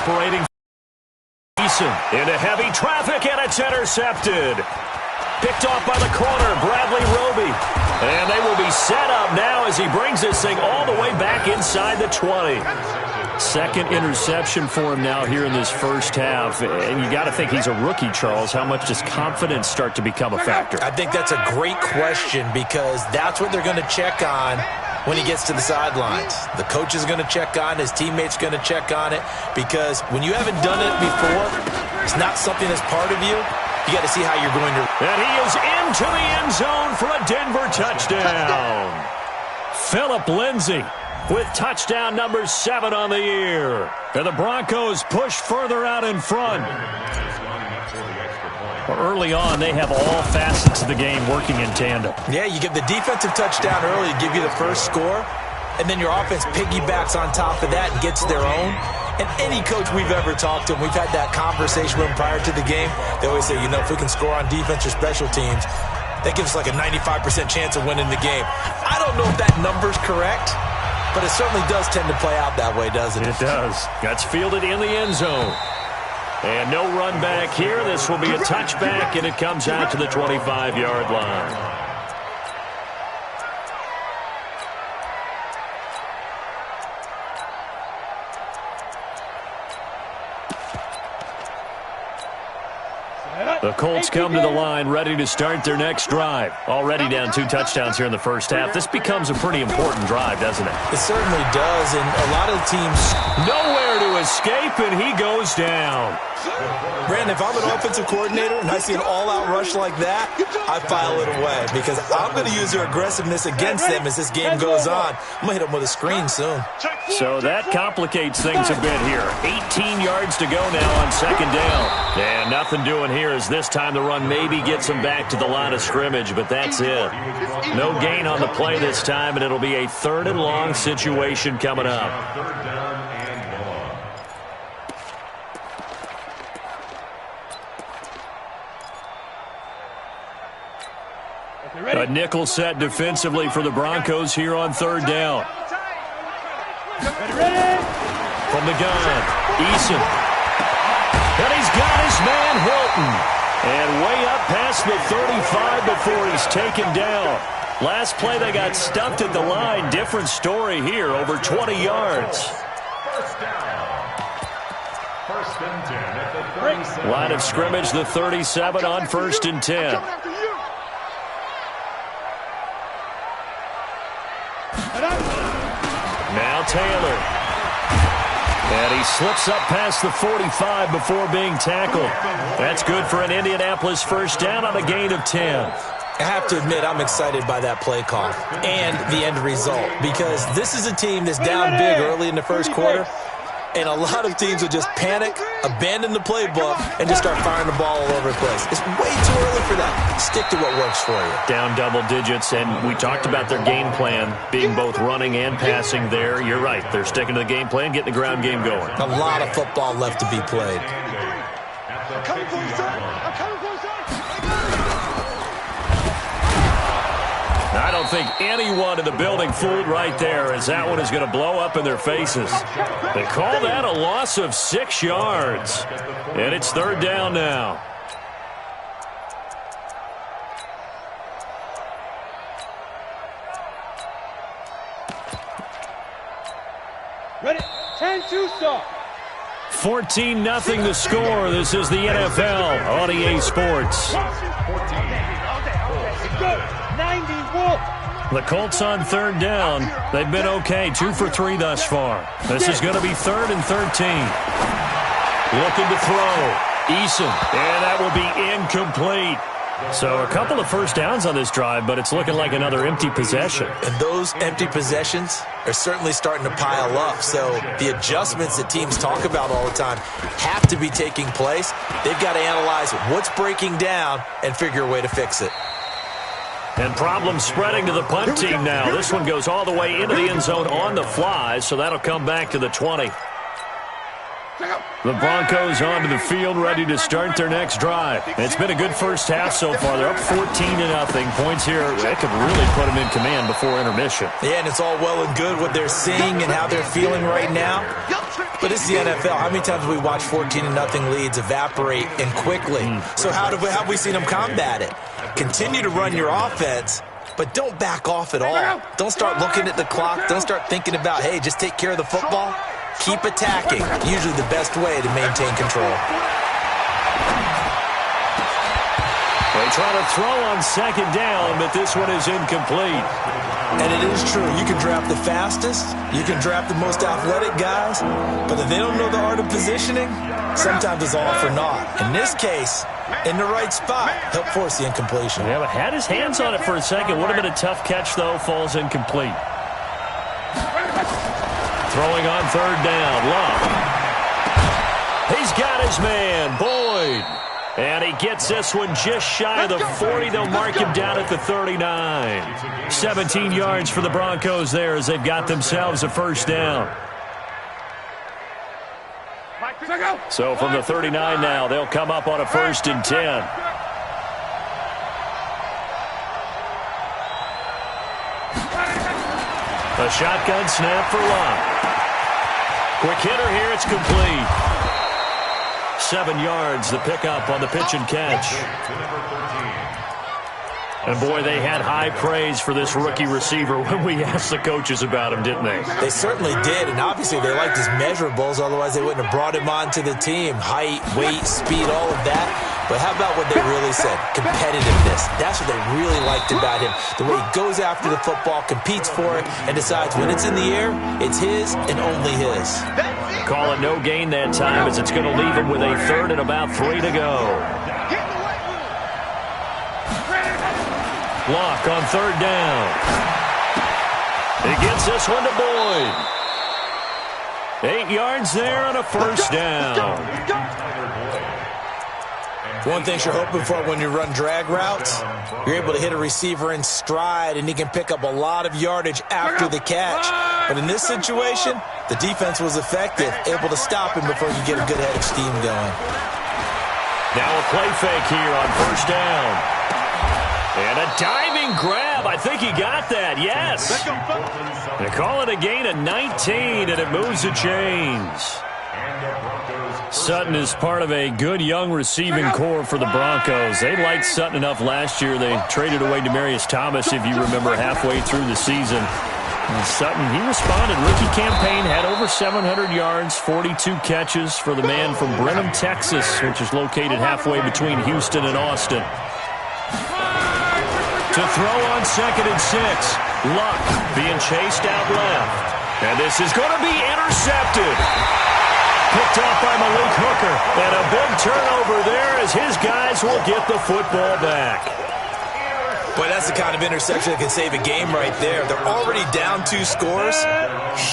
separating. Eason into heavy traffic, and it's intercepted. Picked off by the corner, Bradley Roby. And they will be set up now as he brings this thing all the way back inside the 20. Second interception for him now here in this first half. And you got to think he's a rookie, Charles. How much does confidence start to become a factor? I think that's a great question because that's what they're going to check on when he gets to the sidelines. The coach is going to check on, his teammates going to check on it, because when you haven't done it before, it's not something that's part of you. You got to see how you're going to. And he is into the end zone for a Denver touchdown. Phillip Lindsay with touchdown number 7 on the year. And the Broncos push further out in front. Early on, they have all facets of the game working in tandem. Yeah, you get the defensive touchdown early to give you the first score, and then your offense piggybacks on top of that and gets their own. And any coach we've ever talked to, and we've had that conversation with them prior to the game, they always say, you know, if we can score on defense or special teams, that gives us like a 95% chance of winning the game. I don't know if that number's correct, but it certainly does tend to play out that way, doesn't it? It does. That's fielded in the end zone. And no run back here. This will be a touchback, and it comes out to the 25-yard line. The Colts come to the line ready to start their next drive. Already down 2 touchdowns here in the first half. This becomes a pretty important drive, doesn't it? It certainly does, and a lot of the teams. Nowhere to escape, and he goes down. Brandon, if I'm an offensive coordinator and I see an all-out rush like that, I file it away because I'm going to use their aggressiveness against them as this game goes on. I'm going to hit them with a screen soon. So that complicates things a bit here. 18 yards to go now on second down. And nothing doing here as this time the run maybe gets them back to the line of scrimmage, but that's it. No gain on the play this time, and it'll be a 3rd and long situation coming up. A nickel set defensively for the Broncos here on 3rd down. From the gun, Eason. And he's got his man Hilton. And way up past the 35 before he's taken down. Last play they got stuffed at the line. Different story here, over 20 yards. Line of scrimmage, the 37 on 1st and 10. Now Taylor. And he slips up past the 45 before being tackled. That's good for an Indianapolis first down on a gain of 10. I have to admit, I'm excited by that play call and the end result because this is a team that's down big early in the first quarter, and a lot of teams will just panic, abandon the playbook, and just start firing the ball all over the place. It's way too early for that. Stick to what works for you. Down double digits, and we talked about their game plan being both running and passing there. You're right. They're sticking to the game plan, getting the ground game going. A lot of football left to be played. I don't think anyone in the building fooled right there, as that one is going to blow up in their faces. They call that a loss of 6 yards. And it's 3rd down now. Ready? 10-2 start. 14-0 the score. This is the NFL on EA Sports. The Colts on 3rd down. They've been okay, 2 for 3 thus far. This is going to be 3rd and 13. Looking to throw. Eason, and that will be incomplete. So a couple of first downs on this drive, but it's looking like another empty possession. And those empty possessions are certainly starting to pile up. So the adjustments that teams talk about all the time have to be taking place. They've got to analyze what's breaking down and figure a way to fix it. And problems spreading to the punt team now. This one goes all the way into the end zone on the fly, so that'll come back to the 20. The Broncos onto the field, ready to start their next drive. It's been a good first half so far. They're up 14-0. Points here, they could really put them in command before intermission. Yeah, and it's all well and good what they're seeing and how they're feeling right now. But it's the NFL. How many times have we watched 14-0 leads evaporate and quickly? So how have we seen them combat it? Continue to run your offense, but don't back off at all. Don't start looking at the clock. Don't start thinking about, hey, just take care of the football. Keep attacking. Usually the best way to maintain control. They try to throw on second down, but this one is incomplete. And it is true. You can draft the fastest. You can draft the most athletic guys. But if they don't know the art of positioning, sometimes it's all for naught. In this case, in the right spot, help force the incompletion. Yeah, but had his hands on it for a second. Would have been a tough catch, though. Falls incomplete. Throwing on third down, Luck. He's got his man, Boyd. And he gets this one just shy of the 40. They'll mark him down at the 39. 17 yards for the Broncos there as they've got themselves a first down. So from the 39 now, they'll come up on a 1st and 10. A shotgun snap for Luck. Quick hitter here, it's complete. 7 yards, the pickup on the pitch and catch. And boy, they had high praise for this rookie receiver when we asked the coaches about him, didn't they? They certainly did, and obviously they liked his measurables, otherwise they wouldn't have brought him onto the team. Height, weight, speed, all of that. But how about what they really said? Competitiveness. That's what they really liked about him. The way he goes after the football, competes for it, and decides when it's in the air, it's his and only his. Call it no gain that time as it's going to leave him with a 3rd and about 3 to go. Block on 3rd down. He gets this one to Boyd. 8 yards there on a 1st down. One thing you're hoping for when you run drag routes, you're able to hit a receiver in stride, and he can pick up a lot of yardage after the catch. But in this situation, the defense was effective, able to stop him before you get a good head of steam going. Now a play fake here on 1st down. And a diving grab. I think he got that. Yes. They call it a gain of 19, and it moves the chains. Sutton is part of a good young receiving core for the Broncos. They liked Sutton enough last year. They traded away Demaryius Thomas, if you remember, halfway through the season. And Sutton, he responded. Rookie campaign, had over 700 yards, 42 catches for the man from Brenham, Texas, which is located halfway between Houston and Austin. To throw on 2nd and 6. Luck being chased out left. And this is going to be intercepted. Picked off by Malik Hooker. And a big turnover there as his guys will get the football back. Boy, that's the kind of interception that can save a game right there. They're already down 2 scores.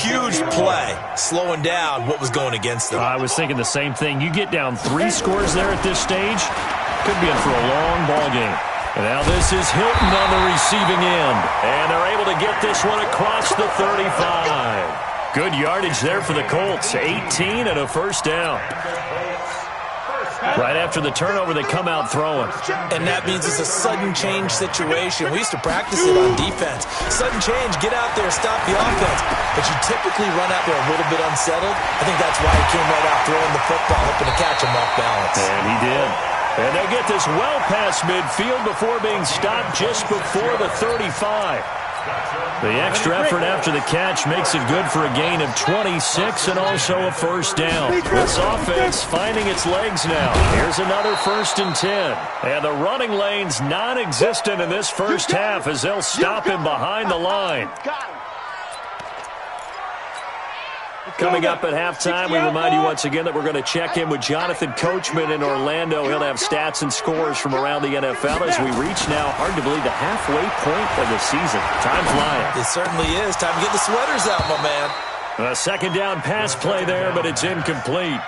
Huge play, slowing down what was going against them. I was thinking the same thing. You get down 3 scores there at this stage, could be in for a long ball game. And now this is Hilton on the receiving end. And they're able to get this one across the 35. Good yardage there for the Colts. 18 and a 1st down. Right after the turnover, they come out throwing. And that means it's a sudden change situation. We used to practice it on defense. Sudden change, get out there, stop the offense. But you typically run out there a little bit unsettled. I think that's why he came right out throwing the football, hoping to catch him off balance. And he did. And they get this well past midfield before being stopped just before the 35. The extra effort after the catch makes it good for a gain of 26 and also a 1st down. This offense finding its legs now. Here's another 1st and 10. And the running lane's non-existent in this first half as they'll stop him behind the line. Coming up at halftime, we remind you once again that we're going to check in with Jonathan Coachman in Orlando. He'll have stats and scores from around the NFL as we reach now, hard to believe, the halfway point of the season. Time flying. It certainly is. Time to get the sweaters out, my man. A 2nd down pass play there, but it's incomplete.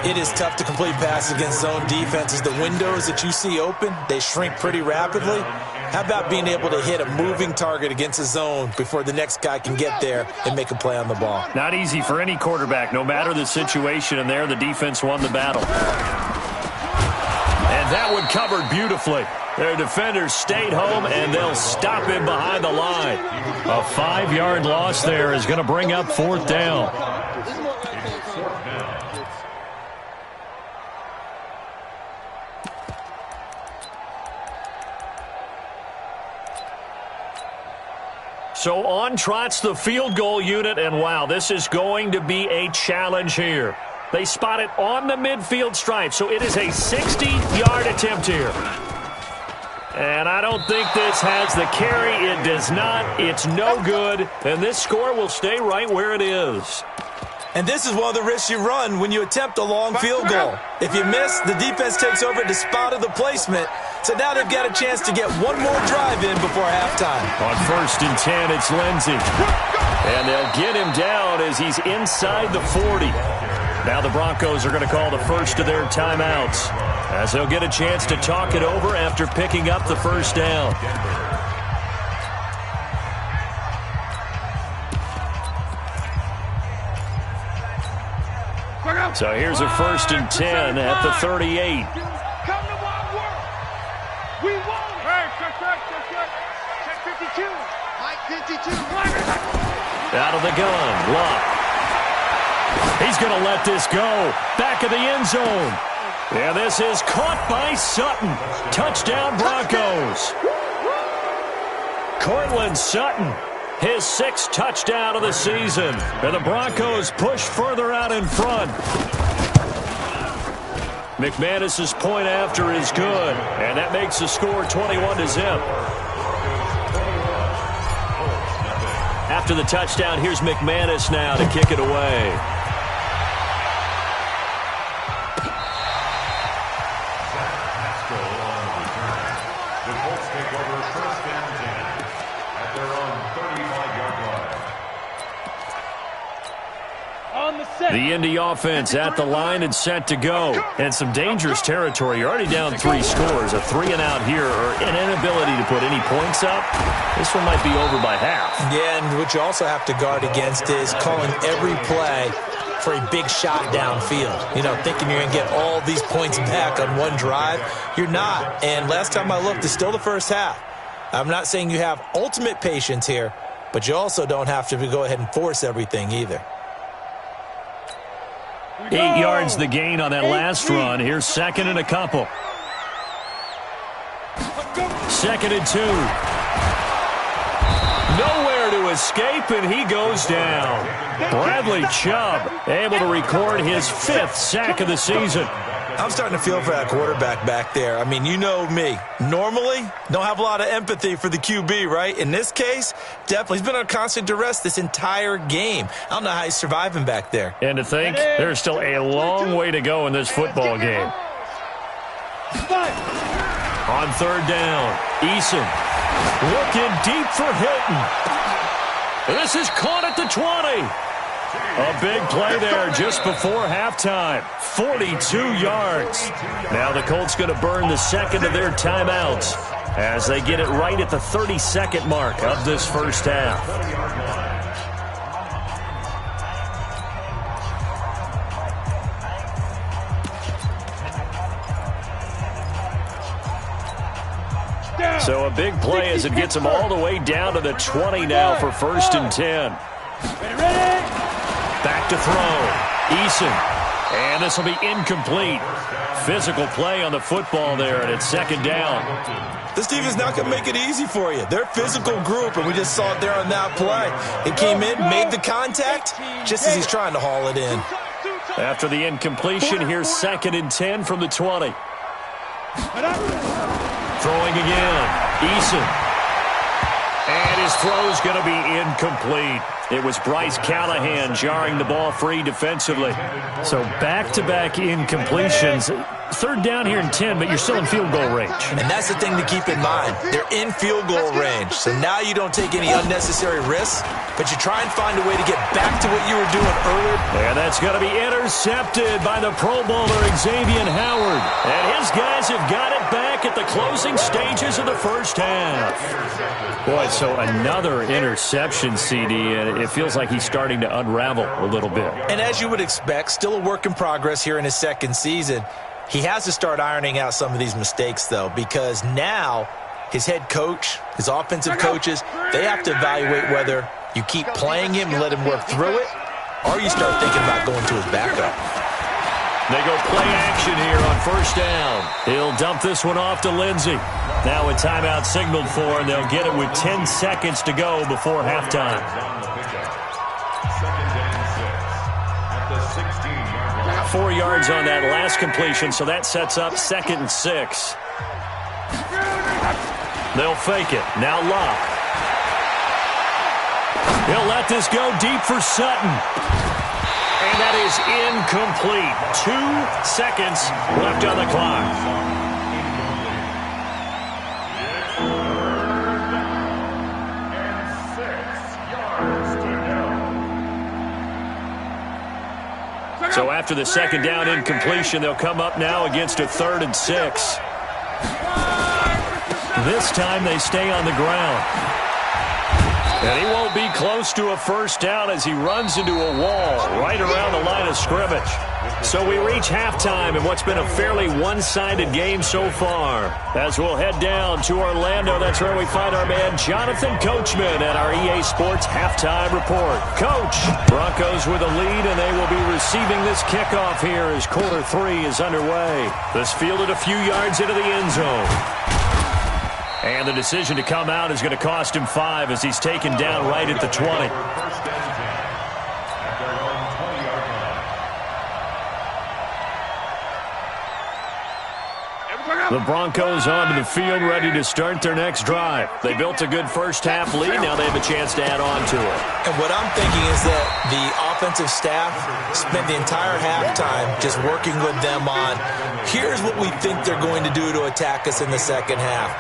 It is tough to complete passes against zone defenses. The windows that you see open, they shrink pretty rapidly. How about being able to hit a moving target against a zone before the next guy can get there and make a play on the ball? Not easy for any quarterback, no matter the situation, and there the defense won the battle. And that one covered beautifully. Their defenders stayed home, and they'll stop him behind the line. A 5-yard loss there is going to bring up 4th down. So on trots the field goal unit, and wow, this is going to be a challenge here. They spot it on the midfield stripe, so it is a 60-yard attempt here. And I don't think this has the carry. It does not. It's no good, and this score will stay right where it is. And this is one of the risks you run when you attempt a long field goal. If you miss, the defense takes over at the spot of the placement. So now they've got a chance to get one more drive in before halftime. On 1st and 10, it's Lindsey. And they'll get him down as he's inside the 40. Now the Broncos are going to call the first of their timeouts, as they'll get a chance to talk it over after picking up the first down. So here's a 1st and 10 at the 38. We won. Check 52. Mike 52. Out of the gun, Luck. He's going to let this go. Back of the end zone. And this is caught by Sutton. Touchdown, Broncos. Cortland Sutton, his 6th touchdown of the season. And the Broncos push further out in front. McManus's point after is good, and that makes the score 21-0. After the touchdown, here's McManus now to kick it away. The Indy offense at the line and set to go. And some dangerous territory. You're already down 3 scores. A 3-and-out here, or an inability to put any points up. This one might be over by half. Yeah, and what you also have to guard against is calling every play for a big shot downfield. You know, thinking you're going to get all these points back on one drive. You're not. And last time I looked, it's still the first half. I'm not saying you have ultimate patience here, but you also don't have to go ahead and force everything either. 8 yards the gain on that last run. Here's 2nd and a couple. 2nd and 2. Nowhere to escape, and he goes down. Bradley Chubb able to record his 5th sack of the season. I'm starting to feel for that quarterback back there. I mean, you know me. Normally, don't have a lot of empathy for the QB, right? In this case, definitely. He's been on constant duress this entire game. I don't know how he's surviving back there. And to think, there's still a long way to go in this football game. On 3rd down, Eason looking deep for Hilton. This is caught at the 20. A big play there just before halftime. 42 yards. Now the Colts going to burn the 2nd of their timeouts as they get it right at the 32nd mark of this first half. So a big play as it gets them all the way down to the 20 now for 1st and 10. Back to throw. Eason. And this will be incomplete. Physical play on the football there, and it's 2nd down. This team is not going to make it easy for you. They're a physical group, and we just saw it there on that play. It came in, made the contact, just as he's trying to haul it in. After the incompletion, here's 2nd and 10 from the 20. Throwing again. Eason. And his throw's going to be incomplete. It was Bryce Callahan jarring the ball free defensively. So back-to-back incompletions. third down here and 10, but you're still in field goal range. And that's the thing to keep in mind. They're in field goal range. So now you don't take any unnecessary risks, but you try and find a way to get back to what you were doing earlier. And that's going to be intercepted by the Pro Bowler, Xavier Howard. And his guys have got it back at the closing stages of the first half. Boy, so another interception, CD, and it feels like he's starting to unravel a little bit. And as you would expect, still a work in progress here in his second season. He has to start ironing out some of these mistakes, though, because now his head coach, his offensive coaches, they have to evaluate whether you keep playing him and let him work through it, or you start thinking about going to his backup. They go play action here on first down. He'll dump this one off to Lindsey. Now a timeout signaled for, and they'll get it with 10 seconds to go before halftime. 4 yards on that last completion, so that sets up 2nd and 6. They'll fake it. Now Locke. He'll let this go deep for Sutton. And that is incomplete. 2 seconds left on the clock. So after the second down incompletion, they'll come up now against a 3rd and 6. This time they stay on the ground. And he won't be close to a first down as he runs into a wall right around the line of scrimmage. So we reach halftime in what's been a fairly one-sided game so far. As we'll head down to Orlando, that's where we find our man Jonathan Coachman at our EA Sports Halftime Report. Coach, Broncos with a lead, and they will be receiving this kickoff here as quarter 3 is underway. This fielded a few yards into the end zone. And the decision to come out is going to cost him 5 as he's taken down right at the 20. The Broncos onto the field, ready to start their next drive. They built a good first-half lead. Now they have a chance to add on to it. And what I'm thinking is that the offensive staff spent the entire halftime just working with them on, here's what we think they're going to do to attack us in the second half.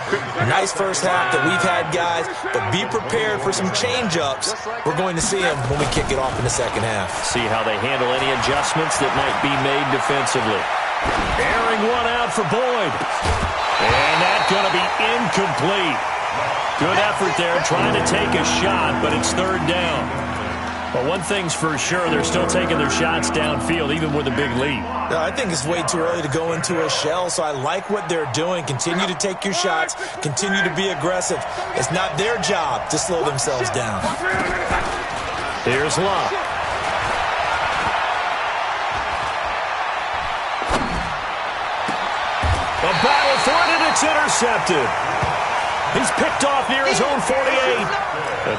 Nice first half that we've had, guys, but be prepared for some change-ups. We're going to see them when we kick it off in the second half. See how they handle any adjustments that might be made defensively. Airing one out for Boyd. And that's going to be incomplete. Good effort there trying to take a shot, but it's 3rd down. But one thing's for sure, they're still taking their shots downfield, even with a big lead. No, I think it's way too early to go into a shell, so I like what they're doing. Continue to take your shots. Continue to be aggressive. It's not their job to slow themselves down. Here's Locke. A battle for it, and it's intercepted. He's picked off near his own 48.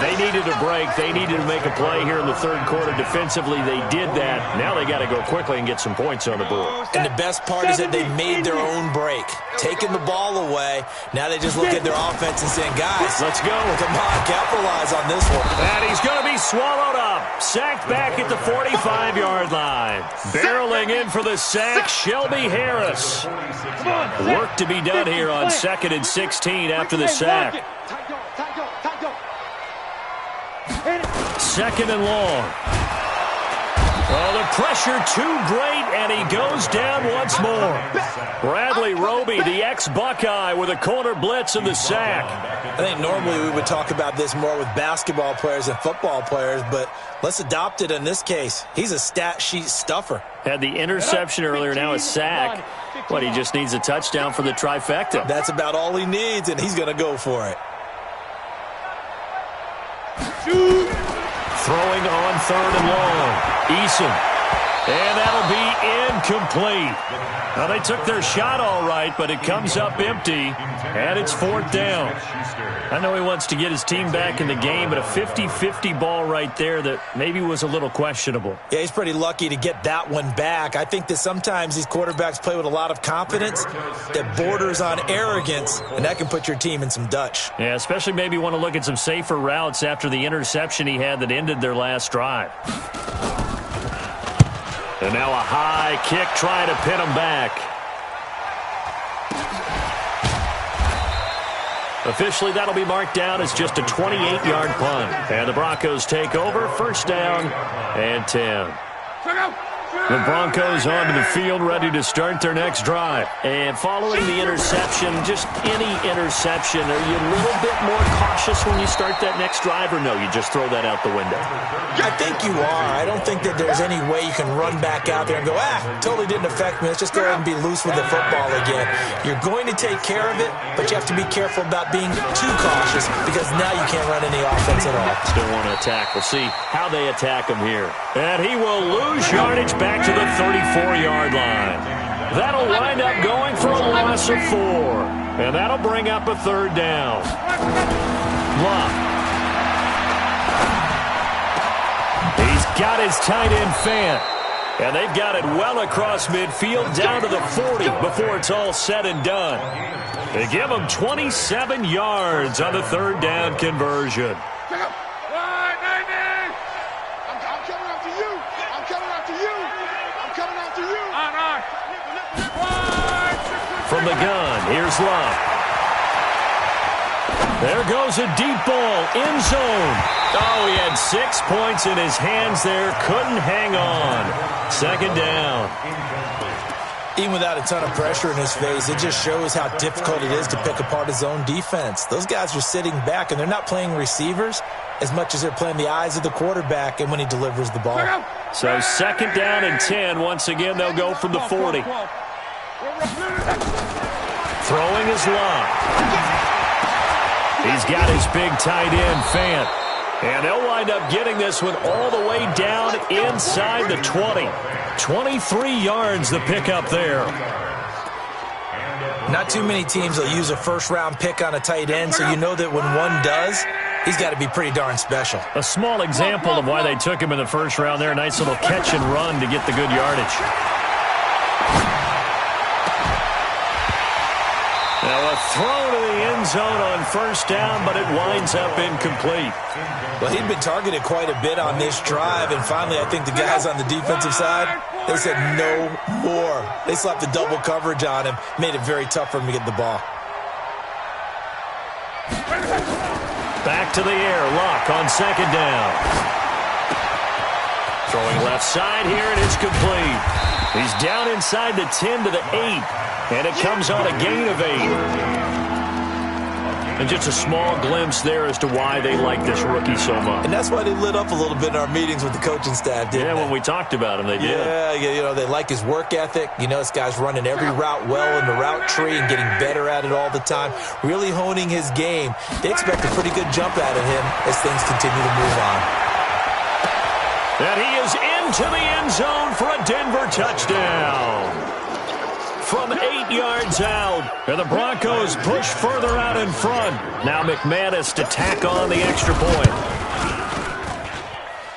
They needed a break. They needed to make a play here in the 3rd quarter defensively. They did that. Now they got to go quickly and get some points on the board. And the best part is that they made their own break. Taking the ball away. Now they just look at their offense and saying, guys, let's go. Come on, capitalize on this one. And he's going to be swallowed up. Sacked back at the 45-yard line. Barreling in for the sack, Shelby Harris. Work to be done here on 2nd and 16 after the sack. 2nd and long. Oh, the pressure too great, and he goes down once more. Bradley Roby, the ex-Buckeye, with a corner blitz and the sack. I think normally we would talk about this more with basketball players and football players, but let's adopt it in this case. He's a stat sheet stuffer. Had the interception earlier, now a sack. What, he just needs a touchdown for the trifecta. That's about all he needs, and he's going to go for it. Throwing on 3rd and long. Eason. And that'll be incomplete. Now, they took their shot all right, but it comes up empty, and it's 4th down. I know he wants to get his team back in the game, but a 50-50 ball right there that maybe was a little questionable. Yeah, he's pretty lucky to get that one back. I think that sometimes these quarterbacks play with a lot of confidence that borders on arrogance, and that can put your team in some Dutch. Yeah, especially maybe want to look at some safer routes after the interception he had that ended their last drive. And now a high kick trying to pin him back. Officially, that'll be marked down as just a 28-yard punt. And the Broncos take over, first down and 10. The Broncos onto the field, ready to start their next drive. And following the interception, just any interception, are you a little bit more cautious when you start that next drive, or no, you just throw that out the window? I think you are. I don't think that there's any way you can run back out there and go, totally didn't affect me. Let's just go ahead and be loose with the football again. You're going to take care of it, but you have to be careful about being too cautious because now you can't run any offense at all. Still want to attack. We'll see how they attack him here. And he will lose yardage back to the 34-yard line. That'll wind up going for a loss of 4. And that'll bring up a third down. Luck. He's got his tight end Fant. And they've got it well across midfield down to the 40 before it's all said and done. They give him 27 yards on the third down conversion. From the gun, here's Luck. There goes a deep ball, end zone. Oh, he had 6 points in his hands there, couldn't hang on. Second down. Even without a ton of pressure in his face, it just shows how difficult it is to pick apart his own defense. Those guys are sitting back, and they're not playing receivers as much as they're playing the eyes of the quarterback and when he delivers the ball. So second down and 10. Once again, they'll go from the 40. Throwing is Luck. He's got his big tight end, Fant. And they'll wind up getting this one all the way down inside the 20. 23 yards the pickup there. Not too many teams will use a first-round pick on a tight end, so you know that when one does, he's got to be pretty darn special. A small example of why they took him in the first round there. Nice little catch and run to get the good yardage. Now a throw to the end zone on first down, but it winds up incomplete. Well, he'd been targeted quite a bit on this drive, and finally I think the guys on the defensive side, they said no more. They slapped the double coverage on him, made it very tough for him to get the ball. Back to the air, Luck on second down. Throwing left side here, and it's complete. He's down inside the 10 to the 8, and it comes on a gain of 8. And just a small glimpse there as to why they like this rookie so much. And that's why they lit up a little bit in our meetings with the coaching staff, didn't they? When we talked about him, they did. Yeah, you know, they like his work ethic. You know, this guy's running every route well in the route tree and getting better at it all the time, really honing his game. They expect a pretty good jump out of him as things continue to move on. And he is into the end zone for a Denver touchdown. From 8 yards out, and the Broncos push further out in front. Now McManus to tack on the extra point.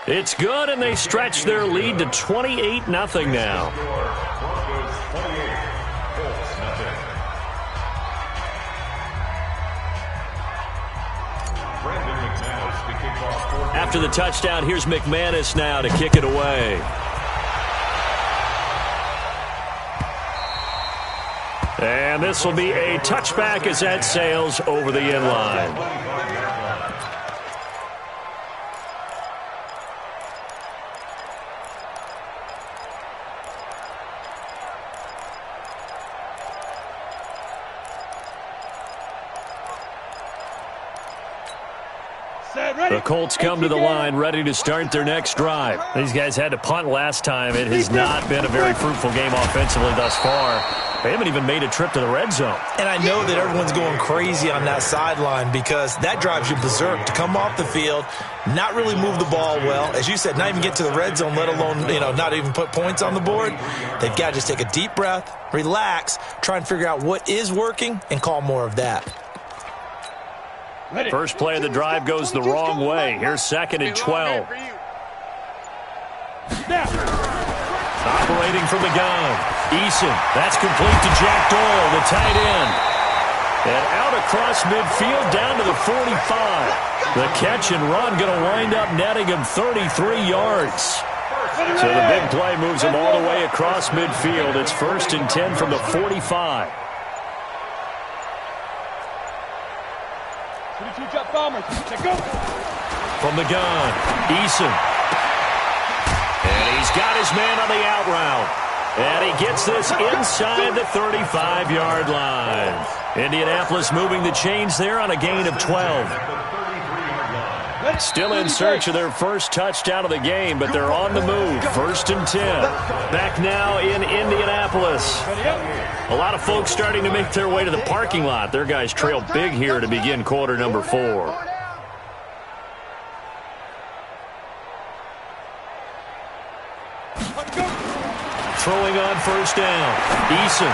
It's good, and they stretch their lead to 28-0 now. After the touchdown, here's McManus now to kick it away. And this will be a touchback as that sails over the end line. The Colts come to the line ready to start their next drive. These guys had to punt last time. It has not been a very fruitful game offensively thus far. They haven't even made a trip to the red zone. And I know that everyone's going crazy on that sideline because that drives you berserk to come off the field, not really move the ball well. As you said, not even get to the red zone, let alone, not even put points on the board. They've got to just take a deep breath, relax, try and figure out what is working, and call more of that. First play of the drive goes the wrong way. Here's second and 12. Operating from the gun. Eason, that's complete to Jack Doyle, the tight end. And out across midfield down to the 45. The catch and run going to wind up netting him 33 yards. So the big play moves him all the way across midfield. It's first and 10 from the 45. From the gun, Eason. And he's got his man on the out route. And he gets this inside the 35-yard line. Indianapolis moving the chains there on a gain of 12. Still in search of their first touchdown of the game, but they're on the move. 1st and 10. Back now in Indianapolis. A lot of folks starting to make their way to the parking lot. Their guys trail big here to begin quarter number 4. Throwing on 1st down. Eason.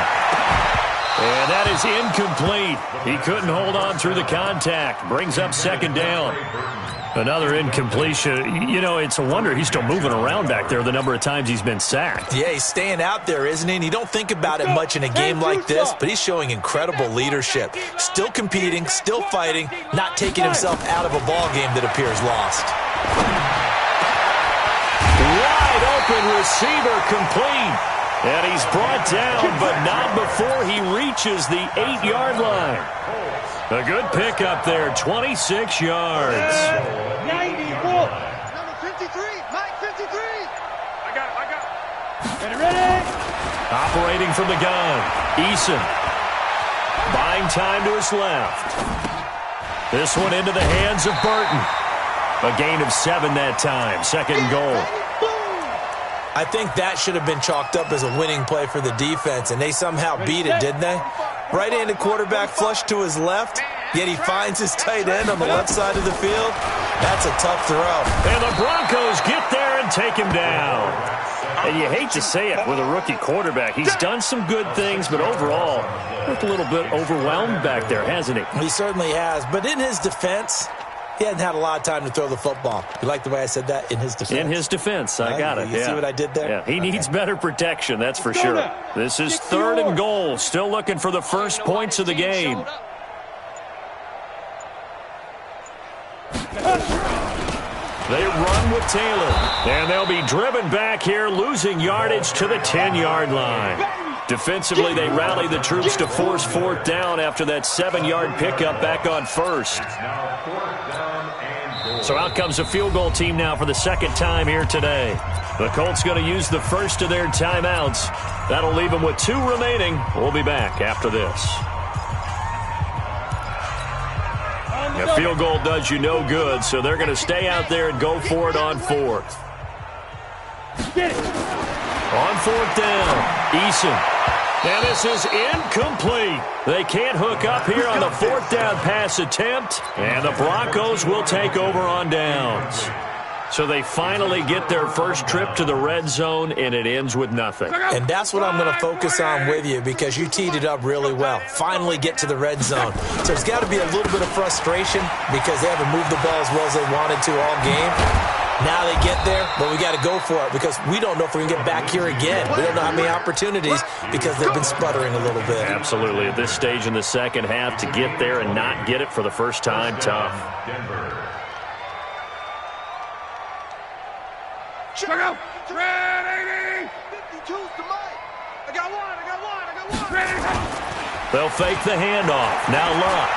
And that is incomplete. He couldn't hold on through the contact. Brings up 2nd down. Another incompletion. You know, it's a wonder he's still moving around back there the number of times he's been sacked. Yeah, he's staying out there, isn't he? And you don't think about it much in a game like this, but he's showing incredible leadership. Still competing, still fighting, not taking himself out of a ball game that appears lost. Wide open receiver complete. And he's brought down, but not before he reaches the 8-yard line. A good pickup there, 26 yards. 94. Number 53, Mike 53. I got it. Ready? Operating from the gun, Eason. Buying time to his left. This one into the hands of Burton. A gain of 7 that time, 2nd and goal. I think that should have been chalked up as a winning play for the defense, and they somehow beat it, didn't they? Right-handed quarterback flush to his left, yet he finds his tight end on the left side of the field. That's a tough throw. And the Broncos get there and take him down. And you hate to say it with a rookie quarterback. He's done some good things, but overall, looked a little bit overwhelmed back there, hasn't he? He certainly has, but in his defense, he hadn't had a lot of time to throw the football. You like the way I said that? In his defense. In his defense. I got it. You see what I did there? Yeah, he needs better protection, that's for sure. This is 3rd and goal. Still looking for the first points of the game. They run with Taylor. And they'll be driven back here, losing yardage to the 10-yard line. Defensively, they rally the troops to force 4th down after that 7-yard pickup back on 1st. So out comes a field goal team now for the 2nd time here today. The Colts going to use the first of their timeouts. That'll leave them with 2 remaining. We'll be back after this. A field goal does you no good, so they're going to stay out there and go for it on 4th. On 4th down, Eason. And this is incomplete. They can't hook up here on the 4th down pass attempt, and the Broncos will take over on downs. So they finally get their first trip to the red zone, and it ends with nothing. And that's what I'm going to focus on with you, because you teed it up really well. Finally get to the red zone. So there's got to be a little bit of frustration because they haven't moved the ball as well as they wanted to all game. Now they get there, but we got to go for it because we don't know if we can get back here again. We don't know how many opportunities because they've been sputtering a little bit. Absolutely. At this stage in the second half, to get there and not get it for the first time, tough. Check out. 380. 52's to Mike. I got one. Ready. They'll fake the handoff. Now Luck.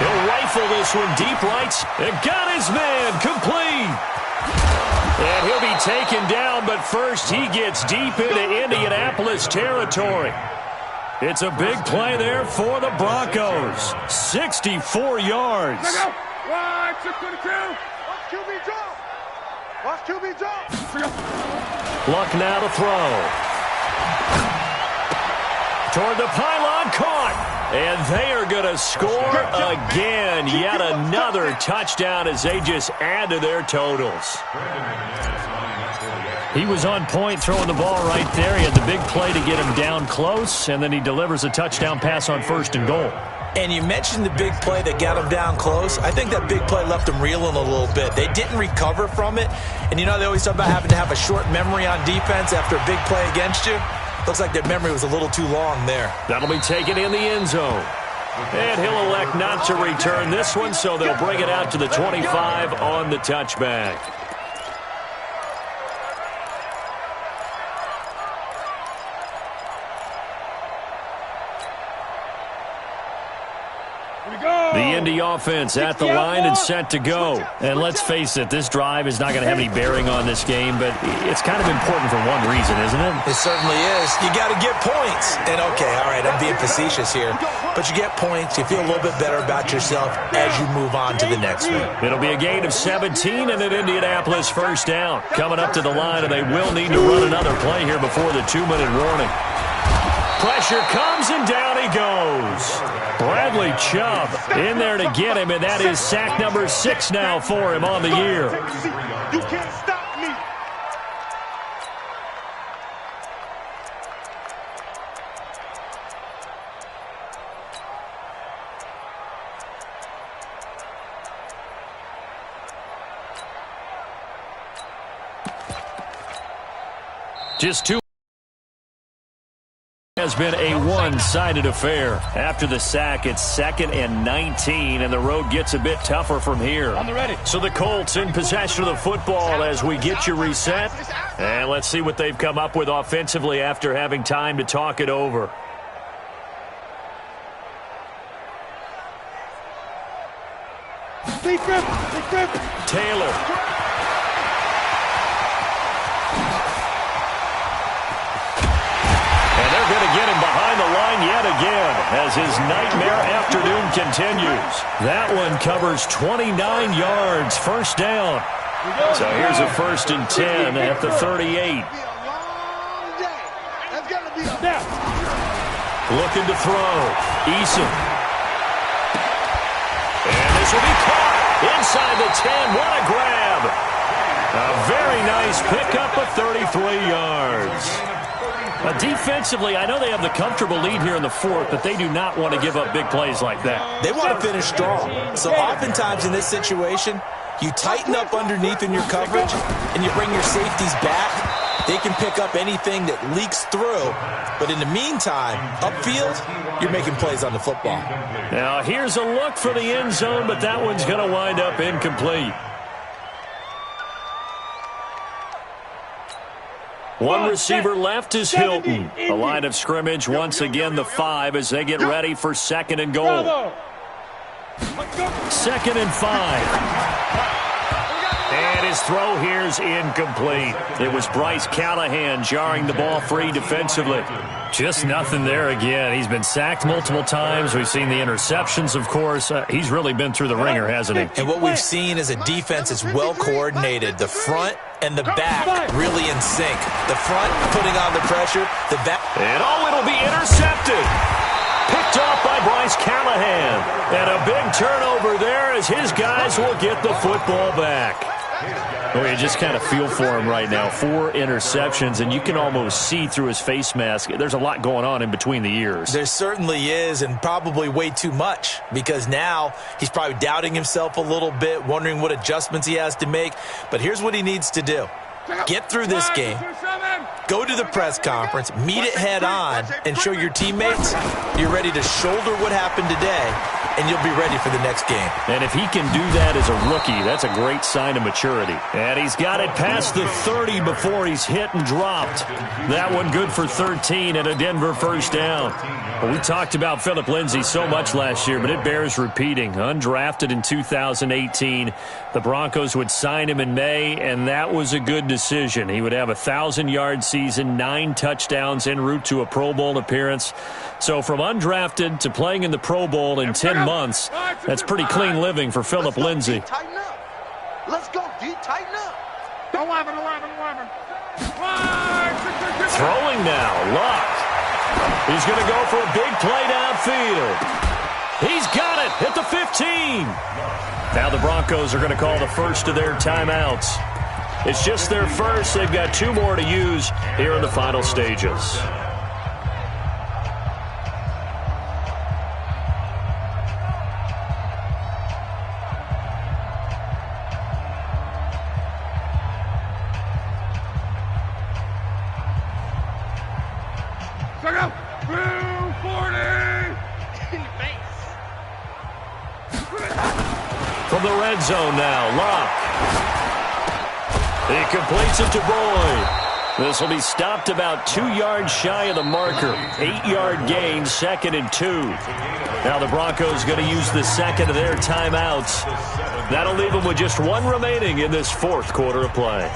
He'll rifle this one deep right. And got his man complete. And he'll be taken down, but first he gets deep into Indianapolis territory. It's a big play there for the Broncos. 64 yards. Watch QB drop. Watch QB drop. Luck now to throw. Toward the pylon, caught. And they are going to score again. Yet another touchdown as they just add to their totals. He was on point throwing the ball right there. He had the big play to get him down close, and then he delivers a touchdown pass on 1st and goal. And you mentioned the big play that got him down close. I think that big play left him reeling a little bit. They didn't recover from it. And you know they always talk about having to have a short memory on defense after a big play against you. Looks like their memory was a little too long there. That'll be taken in the end zone. And he'll elect not to return this one, so they'll bring it out to the 25 on the touchback. Here we go. The Indy offense at the line and set to go. And let's face it, this drive is not going to have any bearing on this game, but it's kind of important for one reason, isn't it? It certainly is. You got to get points. And, okay, all right, I'm being facetious here. But you get points, you feel a little bit better about yourself as you move on to the next one. It'll be a gain of 17 and an Indianapolis first down. Coming up to the line, and they will need to run another play here before the 2-minute warning. Pressure comes, and down he goes. Bradley Chubb in there to get him, and that is sack number 6 now for him on the year. You can't stop me. Just two. Has been a one-sided affair. After the sack, it's 2nd and 19, and the road gets a bit tougher from here. So the Colts in possession of the football as we get you reset. And let's see what they've come up with offensively after having time to talk it over. Taylor. Going to get him behind the line yet again as his nightmare afternoon continues. That one covers 29 yards, first down. So here's a 1st and 10 at the 38. Looking to throw. Eason. And this will be caught inside the 10. What a grab. A very nice pickup of 33 yards. Defensively, I know they have the comfortable lead here in the 4th, but they do not want to give up big plays like that. They want to finish strong. So oftentimes in this situation, you tighten up underneath in your coverage, and you bring your safeties back. They can pick up anything that leaks through. But in the meantime, upfield, you're making plays on the football. Now, here's a look for the end zone, but that one's going to wind up incomplete. One receiver left is Hilton. The line of scrimmage, once again, the 5 as they get ready for 2nd and goal. 2nd and 5. And his throw here's incomplete. It was Bryce Callahan jarring the ball free defensively. Just nothing there again. He's been sacked multiple times. We've seen the interceptions, of course. He's really been through the ringer, hasn't he? And what we've seen is a defense that's well coordinated. The front and the back really in sync. The front putting on the pressure. The back. And it'll be intercepted. Picked off by Bryce Callahan. And a big turnover there as his guys will get the football back. Oh, you just kind of feel for him right now. 4 interceptions, and you can almost see through his face mask. There's a lot going on in between the ears. There certainly is, and probably way too much, because now he's probably doubting himself a little bit, wondering what adjustments he has to make. But here's what he needs to do. Get through this game, go to the press conference, meet it head on, and show your teammates you're ready to shoulder what happened today, and you'll be ready for the next game. And if he can do that as a rookie, that's a great sign of maturity. And he's got it past the 30 before he's hit and dropped. That one good for 13 and a Denver first down. Well, we talked about Phillip Lindsay so much last year, but it bears repeating. Undrafted in 2018, the Broncos would sign him in May, and that was a good decision. He would have a 1,000-yard season, 9 touchdowns en route to a Pro Bowl appearance. So from undrafted to playing in the Pro Bowl in 10 months, that's pretty clean living for Phillip Lindsay. Tighten up. Let's go, D. Tighten up. 11. Throwing now, Luck. He's going to go for a big play downfield. He's got it at the 15. Now the Broncos are going to call the first of their timeouts. It's just their first. They've got 2 more to use here in the final stages. Check out. 240. In the face. From the red zone now, Locke. He completes it to Boyd. This will be stopped about 2 yards shy of the marker. 8-yard gain, 2nd and 2. Now the Broncos going to use the second of their timeouts. That'll leave them with just 1 remaining in this 4th quarter of play.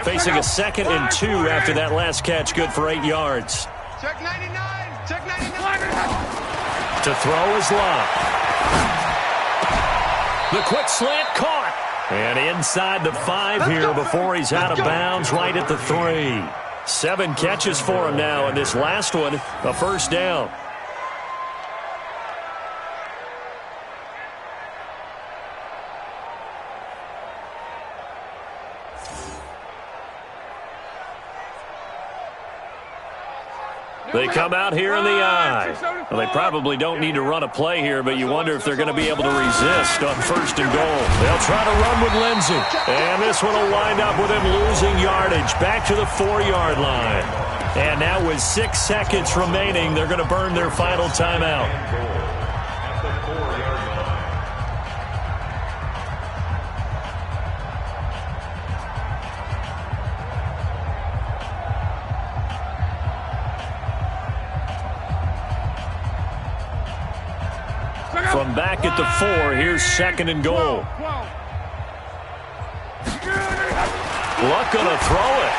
Facing a 2nd and 2 after that last catch, good for 8 yards. Check 99. Check 99. To throw is Love. The quick slant caught. And inside the 5 here before he's out of bounds, right at the 3. 7 catches for him now, and this last one, a first down. They come out here in the eye. Well, they probably don't need to run a play here, but you wonder if they're going to be able to resist on 1st and goal. They'll try to run with Lindsey. And this one will wind up with him losing yardage back to the 4-yard line. And now with 6 seconds remaining, they're going to burn their final timeout. From back at the 4, here's 2nd and goal. Luck going to throw it.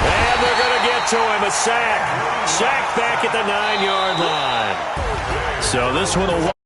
And they're going to get to him, a sack. Sack back at the 9-yard line. So this one will